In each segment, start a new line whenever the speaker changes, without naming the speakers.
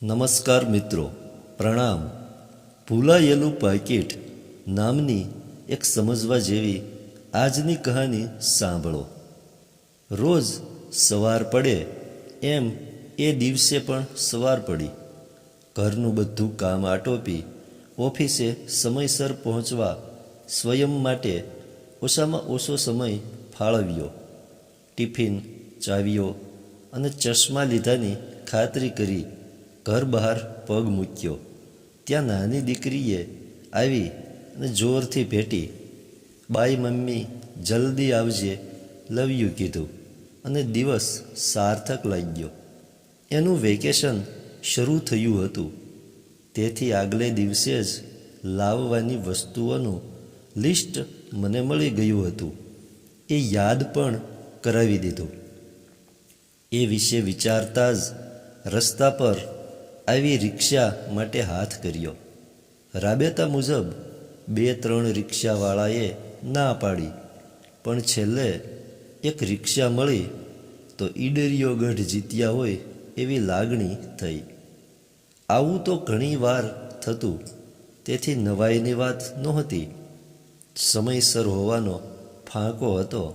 નમસ્કાર મિત્રો, પ્રણામ. ભૂલાયેલું પાકીટ નામની એક સમજવા જેવી આજની કહાની સાંભળો. રોજ સવાર પડે એમ એ દિવસે પણ સવાર પડી. ઘરનું બધું કામ આટોપી ઓફિસે સમયસર પહોંચવા સ્વયં માટે ઓછામાં ઓછો સમય ફાળવ્યો. ટિફિન, ચાવીઓ અને ચશ્મા લીધાની ખાતરી કરી ઘર બહાર પગ મૂક્યો. ત્યાં નાની દીકરીએ આવી અને જોરથી ભેટી. બાઈ મમ્મી જલ્દી આવજે, લવ યુ કીધું અને દિવસ સાર્થક લાગ્યો. એનું વેકેશન શરૂ થયું હતું, તેથી આગલે દિવસે જ લાવવાની વસ્તુઓનું લિસ્ટ મને મળી ગયું હતું. એ યાદ પણ કરાવી દીધું. એ વિશે વિચારતા જ રસ્તા પર આવી રિક્ષા માટે હાથ કર્યો. રાબેતા મુજબ 2-3 રિક્ષાવાળાએ ના પાડી, પણ છેલ્લે એક રિક્ષા મળી તો ઈડરિયો ગઢ જીત્યા હોય એવી લાગણી થઈ. આવું તો ઘણી વાર થતું, તેથી નવાઈની વાત નહોતી. સમયસર હોવાનો ફાંકો હતો,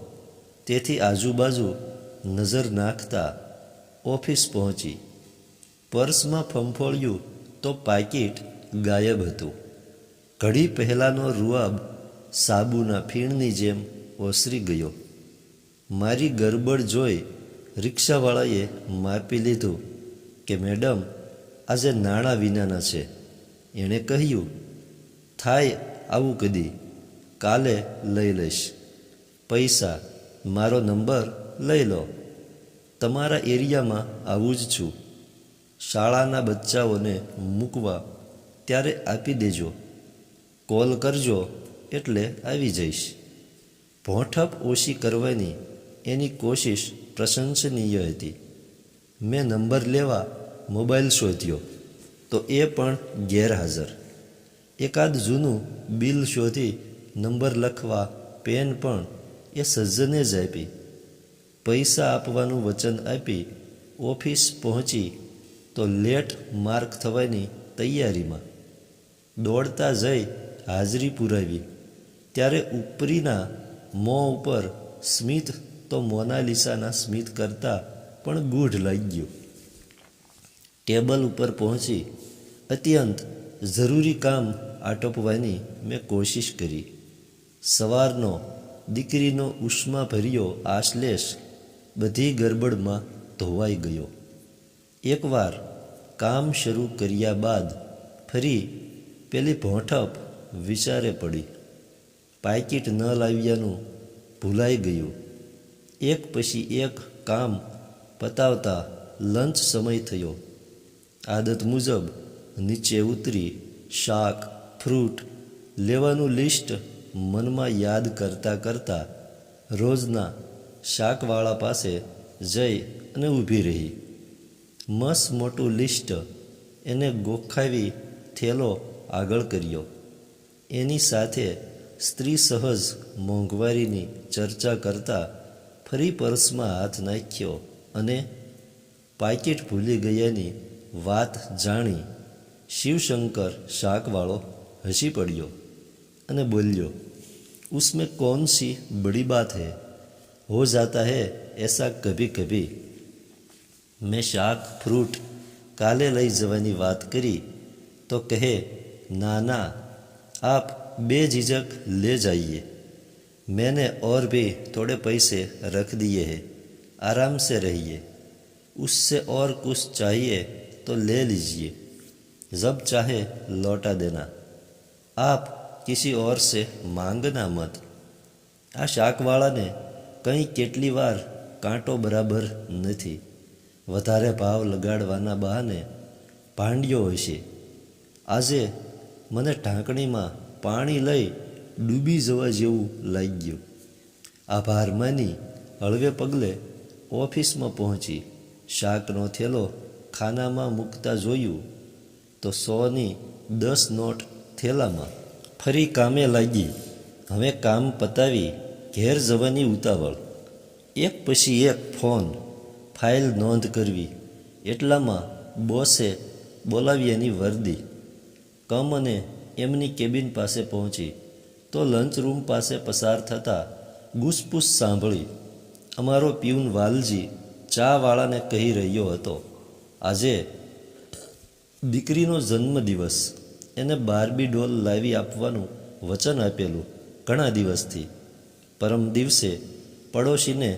તેથી આજુબાજુ નજર નાખતા ઓફિસ પહોંચી. પર્સમાં ફંફોળ્યું તો પાકીટ ગાયબ હતું. ઘડી પહેલાંનો રૂઆબ સાબુના ફીણની જેમ ઓસરી ગયો. મારી ગરબડ જોઈ રિક્ષાવાળાએ માપી લીધું કે મેડમ, આજે નાણાં વિનાના છે. એણે કહ્યું, થાય આવું કદી, કાલે લઈ લઈશ. પૈસા મારો નંબર લઈ લો, તમારા એરિયામાં આવું જ છું. શાળાના બચ્ચાઓને મૂકવા ત્યારે આપી દેજો, કોલ કરજો એટલે આવી જઈશ. ભોંઠપ ઓછી કરવાની એની કોશિશ પ્રશંસનીય હતી. મેં નંબર લેવા મોબાઈલ શોધ્યો તો એ પણ ગેરહાજર. એકાદ જૂનું બિલ શોધી નંબર લખવા પેન પણ એ સજ્જને જ આપી. પૈસા આપવાનું વચન આપી ઓફિસ પહોંચી તો લેટ માર્ક થવાની તૈયારીમાં. દોડતા જઈ હાજરી પુરાવી ત્યારે ઉપરીના મોં ઉપર સ્મિત તો મોનાલિસાના સ્મિત કરતાં પણ ગૂઢ લાગ્યું. ટેબલ ઉપર પહોંચી અત્યંત જરૂરી કામ આટોપવાની મેં કોશિશ કરી. સવારનો દીકરીનો ઉષ્માભર્યો આશ્લેષ બધી ગરબડમાં ધોવાઈ ગયો. એકવાર કામ શરૂ કર્યા બાદ ફરી પેલી ભોંઠપ વિચારે પડી. પાકીટ ન લાવ્યાનું ભૂલાઈ ગયું. એક પછી એક કામ પતાવતા લંચ સમય થયો. આદત મુજબ નીચે ઉતરી શાક, ફ્રૂટ લેવાનું લિસ્ટ મનમાં યાદ કરતાં કરતાં રોજના શાકવાળા પાસે જઈ અને ઊભી રહી. મસ્ત મોટું લિસ્ટ એને ગોખાવી થેલો આગળ કર્યો. એની સાથે સ્ત્રી સહજ મોંઘવારીની ચર્ચા કરતાં ફરી પર્સમાં હાથ નાખ્યો અને પાકીટ ભૂલી ગયાની વાત જાણી શિવશંકર શાકવાળો હસી પડ્યો અને બોલ્યો, उसमें कौन सी बड़ी बात है, हो जाता है ऐसा कभी कभी. મેં શાક ફ્રૂટ કાલે લઈ જવાની વાત કરી તો કહે, ના ના, आप बेझिझक ले जाइए, मैंने और भी थोड़े पैसे रख दिए हैं, आराम से रहिए, उससे और कुछ चाहिए तो ले लीजिए, जब चाहे लौटा देना, आप किसी और से मांगना मत. આ શાકવાળાને કંઈ કેટલી વાર કાંટો બરાબર નથી. વધારે ભાવ લગાડવાના બહાને ભાંડ્યો હશે. આજે મને ઢાંકણીમાં પાણી લઈ ડૂબી જવા જેવું લાગ્યું. આભાર માની હળવે પગલે ઓફિસમાં પહોંચી શાકનો થેલો ખાનામાં મૂકતા જોયું તો 100ની 10 નોટ થેલામાં. ફરી કામે લાગી. હવે કામ પતાવી ઘેર જવાની ઉતાવળ. એક પછી એક ફોન, ફાઇલ નોંધ કરવી. એટલામાં બોસે બોલાવી એની વર્દી. કમ અને એમની કેબિન પાસે પહોંચી તો લંચ રૂમ પાસે પસાર થતાં ગુસપુસ સાંભળી. અમારો પ્યુન વાલજી ચાવાળાને કહી રહ્યો હતો, આજે દીકરીનો જન્મદિવસ, એને બાર્બી ડોલ લાવી આપવાનું વચન આપેલું ઘણા દિવસથી. પરમ દિવસે પડોશીને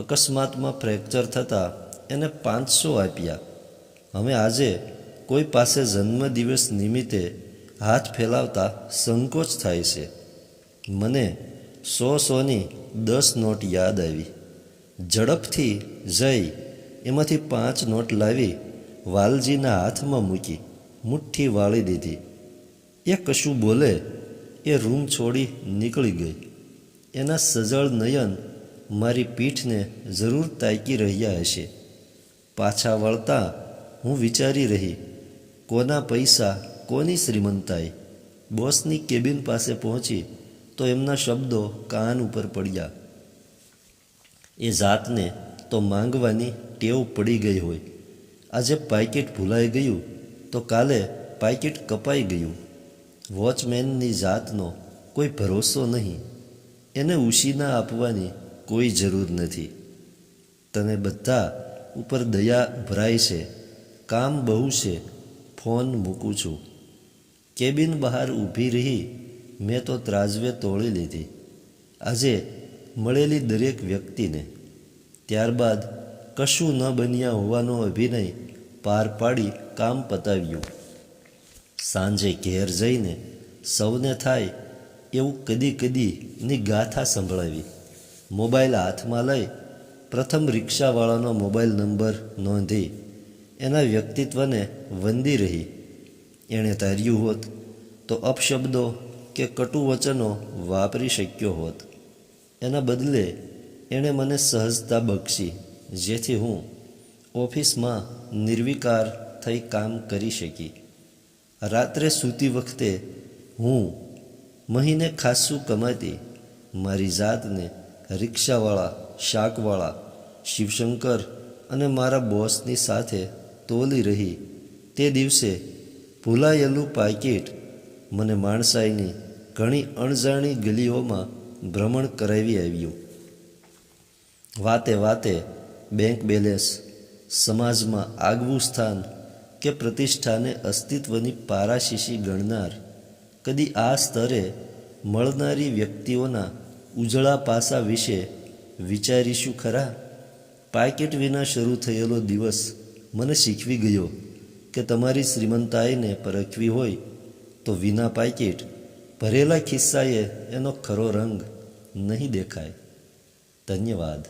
અકસ્માતમાં ફ્રેક્ચર થતાં એને 500 આપ્યા. હવે આજે કોઈ પાસે જન્મદિવસ નિમિત્તે હાથ ફેલાવતા સંકોચ થાય છે. મને 100ની 10 નોટ યાદ આવી. ઝડપથી જઈ એમાંથી 5 નોટ લાવી વાલજીના હાથમાં મૂકી મુઠ્ઠી વાળી દીધી. એ કશું બોલે એ રૂમ છોડી નીકળી ગઈ. એના સજળ નયન મારી પીઠને જરૂર તાકી રહ્યા હશે. પાછા વળતા હું વિચારી રહી, કોના પૈસા કોની શ્રીમંતાઈ. બોસની કેબિન પાસે પહોંચી તો એમના શબ્દો કાન ઉપર પડ્યા. એ જાતને તો માંગવાની ટેવ પડી ગઈ હોય. આજે પાકીટ ભૂલાઈ ગયું તો કાલે પાકીટ કપાઈ ગયું. વોચમેનની જાતનો કોઈ ભરોસો નહીં. એને ઉશીના આપવાની કોઈ જરૂર નથી. તને બધા ઉપર દયા ભરાય છે. કામ બહુ છે, ફોન મૂકું છું. કેબિન બહાર ઊભી રહી મેં તો ત્રાજવે તોળી લીધી આજે મળેલી દરેક વ્યક્તિને. ત્યારબાદ કશું ન બન્યા હોવાનો અભિનય પાર પાડી કામ પતાવ્યું. સાંજે ઘેર જઈને સૌને થાય એવું કદી કદીની ગાથા સંભળાવી. મોબાઈલ હાથમાં લઈ પ્રથમ રિક્ષાવાળાનો મોબાઈલ નંબર નોંધી એના વ્યક્તિત્વને વંદી રહી. એણે ધાર્યું હોત તો અપશબ્દો કે કટુ વચનો વાપરી શક્યો હોત. એના બદલે એણે મને સહજતા બક્ષી, જેથી હું ઓફિસમાં નિર્વિકાર થઈ કામ કરી શકી. રાત્રે સૂતી વખતે હું મહિને ખાસું કમાતી મારી જાતને રિક્ષાવાળા, શાકવાળા, શિવશંકર અને મારા બોસની સાથે તોલી રહી. તે દિવસે ભૂલાયેલું પાકીટ મને માણસાઈની ઘણી અણજાણી ગલીઓમાં ભ્રમણ કરાવી આવ્યું. વાતે વાતે બેંક બેલેન્સ, સમાજમાં આગવું સ્થાન કે પ્રતિષ્ઠાને અસ્તિત્વની પારાશીશી ગણનાર, કદી આ સ્તરે મળનારી વ્યક્તિઓના ઉજળા પાસા વિશે વિચારીશું ખરા? પાકીટ વિના શરૂ થયેલો દિવસ મને શીખવી ગયો કે તમારી શ્રીમંતાઈને પરખવી હોય તો વિના પાકીટ ભરેલા ખિસ્સાએ એનો ખરો રંગ નહીં દેખાય. ધન્યવાદ.